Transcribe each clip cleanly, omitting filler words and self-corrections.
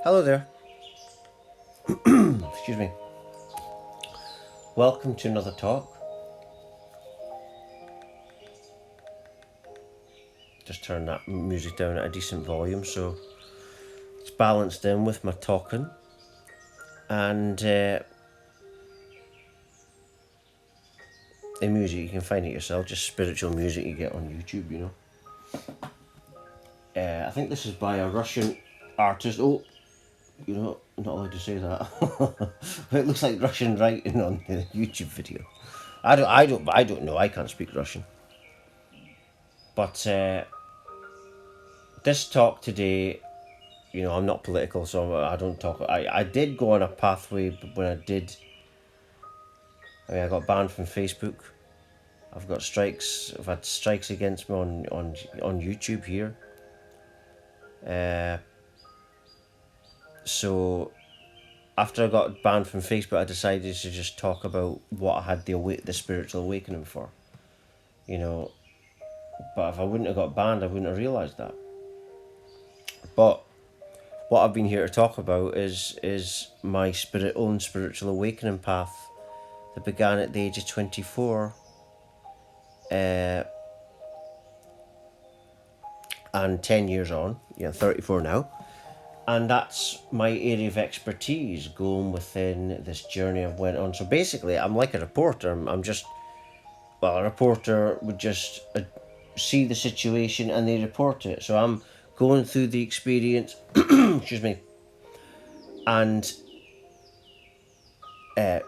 Hello there. Excuse me. Welcome to another talk. Just turn that music down at a decent volume so it's balanced in with my talking. And the music, you can find it yourself, just spiritual music you get on YouTube. I think this is by a Russian artist. Oh, not allowed to say that. It looks like Russian writing on the YouTube video. I don't know. I can't speak Russian. But this talk today, I'm not political, so I don't talk. I did go on a pathway, but when I got banned from Facebook. I've got strikes. I've had strikes against me on YouTube here. Uh, so after I got banned from Facebook, I decided to just talk about what I had the spiritual awakening for. You know, but if I wouldn't have got banned, I wouldn't have realised that. But what I've been here to talk about is my own spiritual awakening path that began at the age of 24, uh, and 10 years on, 34 now. And that's my area of expertise, going within this journey I've went on. So basically, I'm like a reporter. I'm just, well, a reporter would just see the situation and they report it. So I'm going through the experience, excuse me, and uh,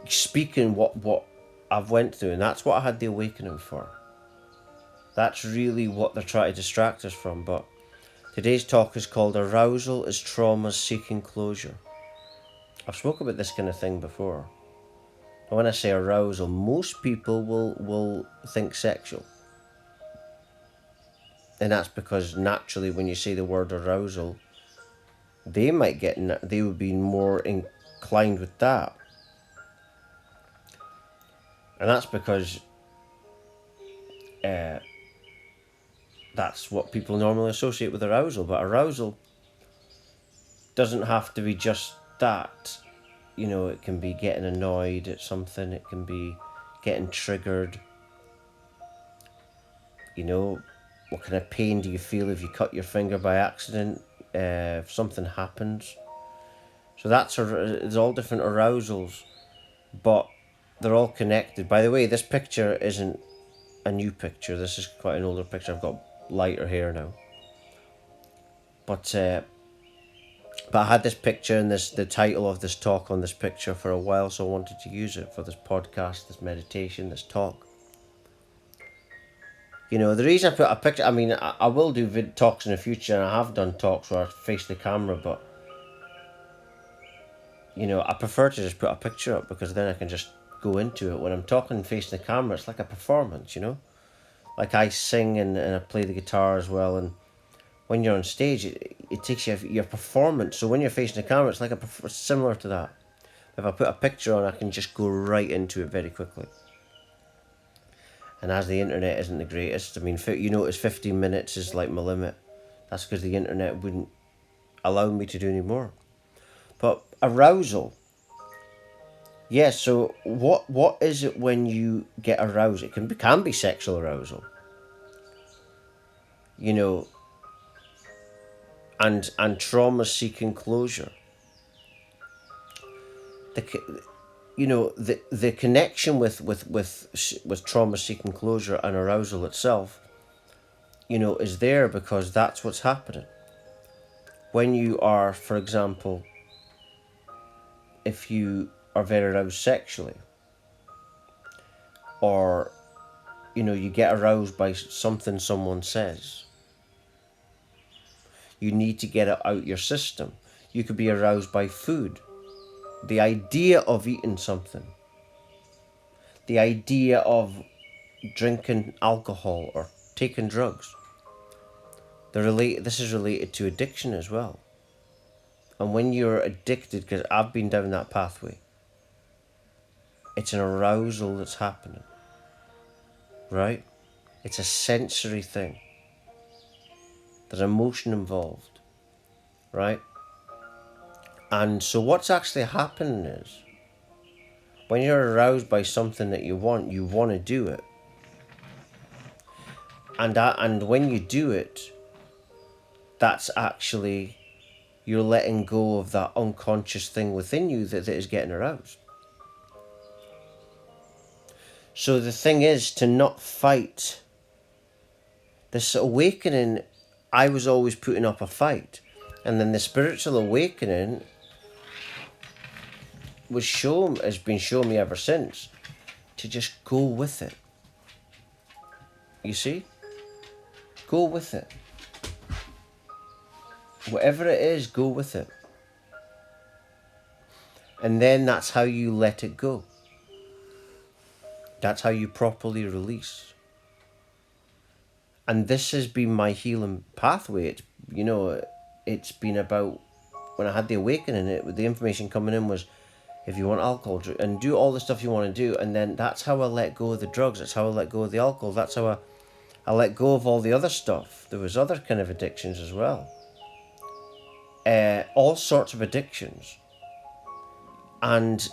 speaking what I've went through, and that's what I had the awakening for. That's really what they're trying to distract us from. But today's talk is called Arousal is Traumas Seeking Closure. I've spoken about this kind of thing before. And when I say arousal, most people will think sexual. And that's because naturally when you say the word arousal, they would be more inclined with that. And that's because uh, that's what people normally associate with arousal. But arousal doesn't have to be just that. It can be getting annoyed at something, it can be getting triggered. What kind of pain do you feel if you cut your finger by accident, if something happens? So it's all different arousals, but they're all connected. By the way, this picture isn't a new picture. This is quite an older picture. I've got lighter hair now. But I had this picture and the title of this talk on this picture for a while, so I wanted to use it for this podcast, this meditation, this talk. The reason I put a picture, I will do talks in the future, and I have done talks where I face the camera, but, I prefer to just put a picture up because then I can just go into it. When I'm talking facing the camera, it's like a performance. Like I sing and I play the guitar as well, and when you're on stage, it takes your performance. So when you're facing the camera, it's like similar to that. If I put a picture on, I can just go right into it very quickly. And as the internet isn't the greatest, notice 15 minutes is like my limit. That's because the internet wouldn't allow me to do any more. But arousal. Yeah, so what is it when you get aroused? It can be sexual arousal. You know, and trauma seeking closure. The connection with trauma seeking closure and arousal itself, is there because that's what's happening. When you are, for example, if you are very aroused sexually, or you get aroused by something someone says, you need to get it out your system. You could be aroused by food, the idea of eating something, the idea of drinking alcohol or taking drugs. This is related to addiction as well. And when you're addicted, because I've been down that pathway, it's an arousal that's happening, right? It's a sensory thing. There's emotion involved, right? And so what's actually happening is, when you're aroused by something that you want to do it. And when you do it, that's actually, you're letting go of that unconscious thing within you that is getting aroused. So the thing is to not fight this awakening. I was always putting up a fight, and then the spiritual awakening has been shown me ever since to just go with it. You see? Go with it. Whatever it is, go with it. And then that's how you let it go. That's how you properly release. And this has been my healing pathway. It's been about, when I had the awakening, the information coming in was, if you want alcohol, and do all the stuff you want to do, and then that's how I let go of the drugs. That's how I let go of the alcohol. That's how I let go of all the other stuff. There was other kind of addictions as well. All sorts of addictions. And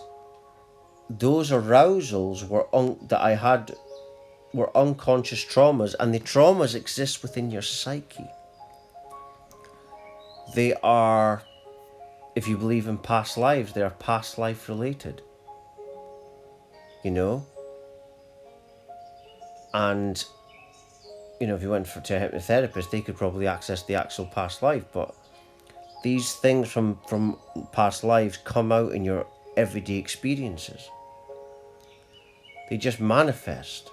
those arousals that I had were unconscious traumas, and the traumas exist within your psyche. They are, if you believe in past lives, they are past life related. And if you went to a hypnotherapist, they could probably access the actual past life, but these things from past lives come out in your everyday experiences. They just manifest.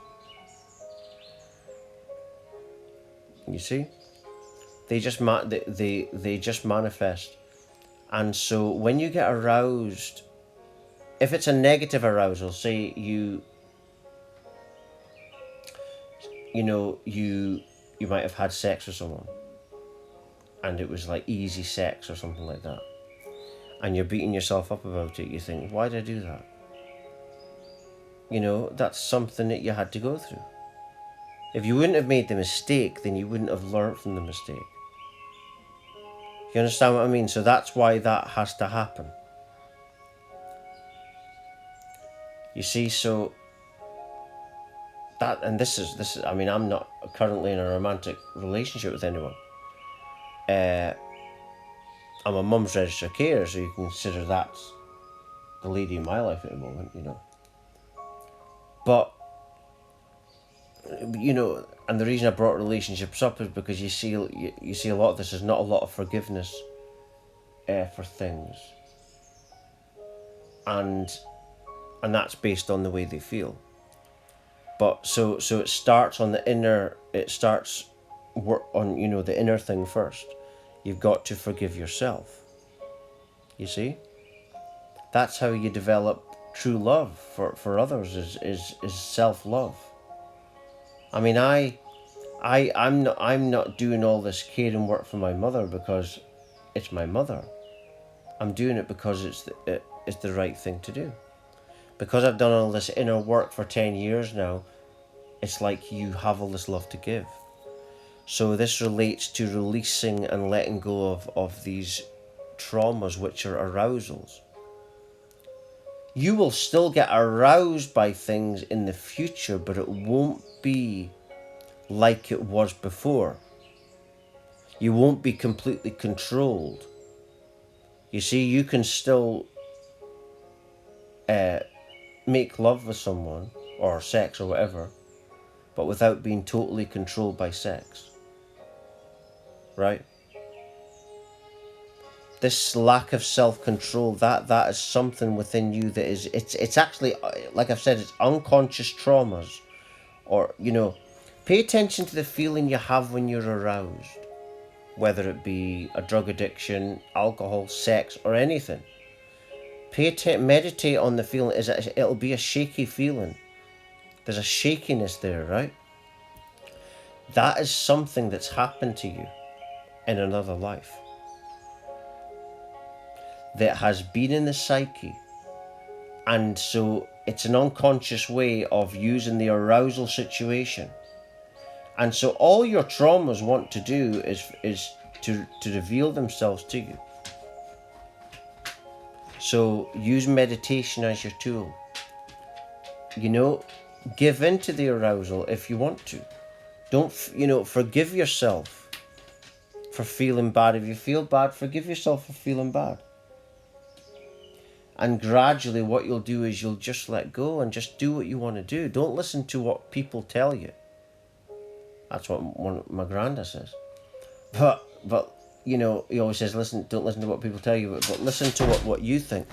You see? They just manifest. And so when you get aroused, if it's a negative arousal, say you might have had sex with someone, and it was like easy sex or something like that, and you're beating yourself up about it. You think, why did I do that? That's something that you had to go through. If you wouldn't have made the mistake, then you wouldn't have learned from the mistake. You understand what I mean? So that's why that has to happen. You see, so that, and this is, I mean, I'm not currently in a romantic relationship with anyone. I'm a mum's registered carer, so you can consider that's the lady in my life at the moment, But, and the reason I brought relationships up is because you see a lot of this is not a lot of forgiveness for things. And that's based on the way they feel. But so it starts on the inner, work on, the inner thing first. You've got to forgive yourself. You see? That's how you develop true love for others, is self-love. I mean, I'm not doing all this caring work for my mother because it's my mother. I'm doing it because it's the right thing to do. Because I've done all this inner work for 10 years now, it's like you have all this love to give. So this relates to releasing and letting go of these traumas, which are arousals. You will still get aroused by things in the future, but it won't be like it was before. You won't be completely controlled. You see, you can still make love with someone, or sex or whatever, but without being totally controlled by sex. Right? This lack of self-control, that is something within you that is, it's actually, like I've said, it's unconscious traumas. Or, pay attention to the feeling you have when you're aroused, whether it be a drug addiction, alcohol, sex, or anything. Meditate on the feeling. It'll be a shaky feeling. There's a shakiness there, right? That is something that's happened to you in another life, that has been in the psyche. And so it's an unconscious way of using the arousal situation. And so all your traumas want to do is to reveal themselves to you. So use meditation as your tool. Give in to the arousal if you want to. Don't, forgive yourself for feeling bad. If you feel bad, forgive yourself for feeling bad. And gradually what you'll do is you'll just let go and just do what you want to do. Don't listen to what people tell you. That's what my granddad says. But he always says, don't listen to what people tell you, but listen to what you think.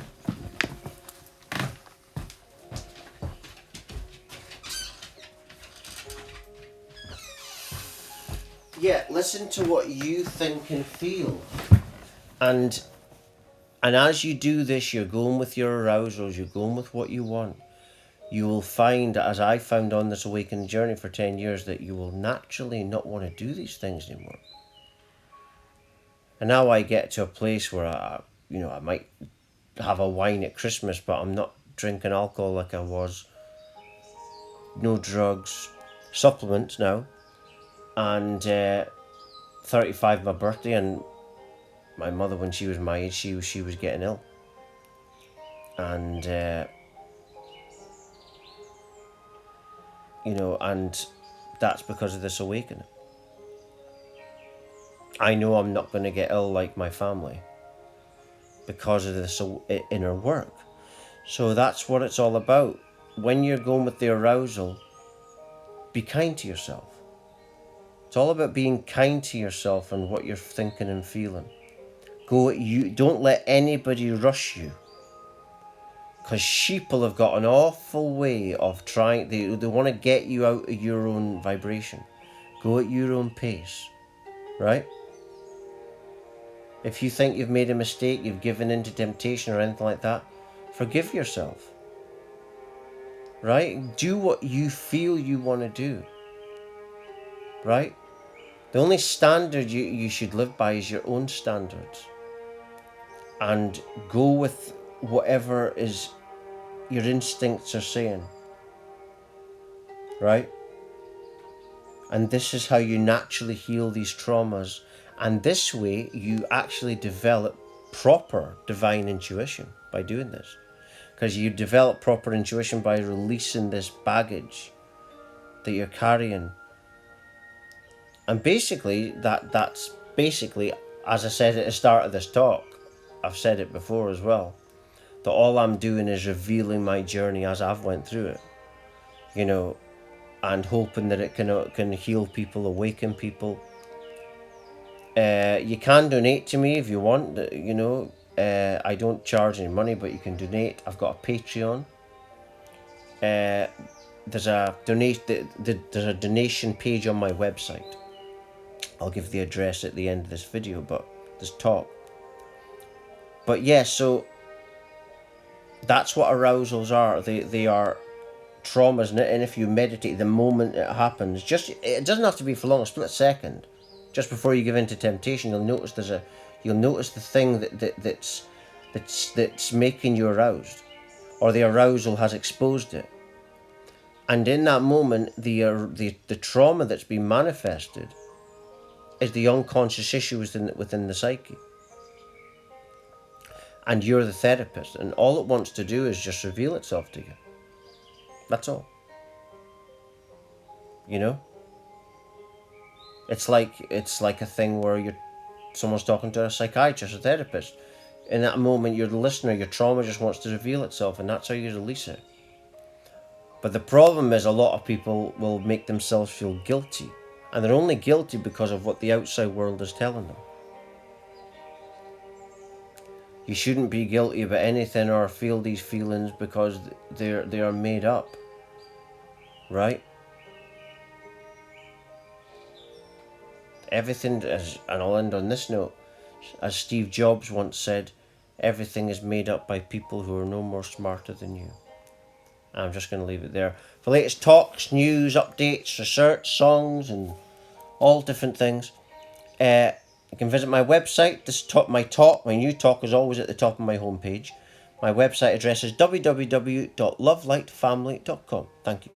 Yeah, listen to what you think and feel. And as you do this, you're going with your arousals, you're going with what you want. You will find, as I found on this awakening journey for 10 years, that you will naturally not want to do these things anymore. And now I get to a place where I might have a wine at Christmas, but I'm not drinking alcohol like I was. No drugs, supplements now. And 35 my birthday, and my mother, when she was my age, she was getting ill. And and that's because of this awakening. I know I'm not going to get ill like my family because of this inner work. So that's what it's all about. When you're going with the arousal, be kind to yourself. It's all about being kind to yourself and what you're thinking and feeling. Don't let anybody rush you. Because sheeple have got an awful way of trying, they want to get you out of your own vibration. Go at your own pace, right? If you think you've made a mistake, you've given in to temptation or anything like that, forgive yourself, right? Do what you feel you want to do, right? The only standard you should live by is your own standards. And go with whatever is your instincts are saying, right? And this is how you naturally heal these traumas. And this way you actually develop proper divine intuition by doing this. Because you develop proper intuition by releasing this baggage that you're carrying. And basically, that's basically, as I said at the start of this talk, I've said it before as well, that all I'm doing is revealing my journey as I've went through it, and hoping that it can heal people, awaken people. You can donate to me if you want, I don't charge any money, but you can donate. I've got a Patreon. There's a donation page on my website. I'll give the address at the end of this video, but this talk. But yeah, so that's what arousals are. They are traumas, and if you meditate, the moment it happens, it doesn't have to be for long, a split second. Just before you give in to temptation, you'll notice the thing that's making you aroused, or the arousal has exposed it. And in that moment, the trauma that's been manifested is the unconscious issue within the psyche. And you're the therapist, and all it wants to do is just reveal itself to you. That's all. It's like a thing where someone's talking to a psychiatrist, a therapist. In that moment, you're the listener. Your trauma just wants to reveal itself, and that's how you release it. But the problem is, a lot of people will make themselves feel guilty, and they're only guilty because of what the outside world is telling them. You shouldn't be guilty about anything or feel these feelings because they are made up, right? Everything, and I'll end on this note, as Steve Jobs once said, everything is made up by people who are no more smarter than you. I'm just going to leave it there. For latest talks, news, updates, research, songs, and all different things, you can visit my website. My new talk is always at the top of my homepage. My website address is www.lovelightfamily.com. Thank you.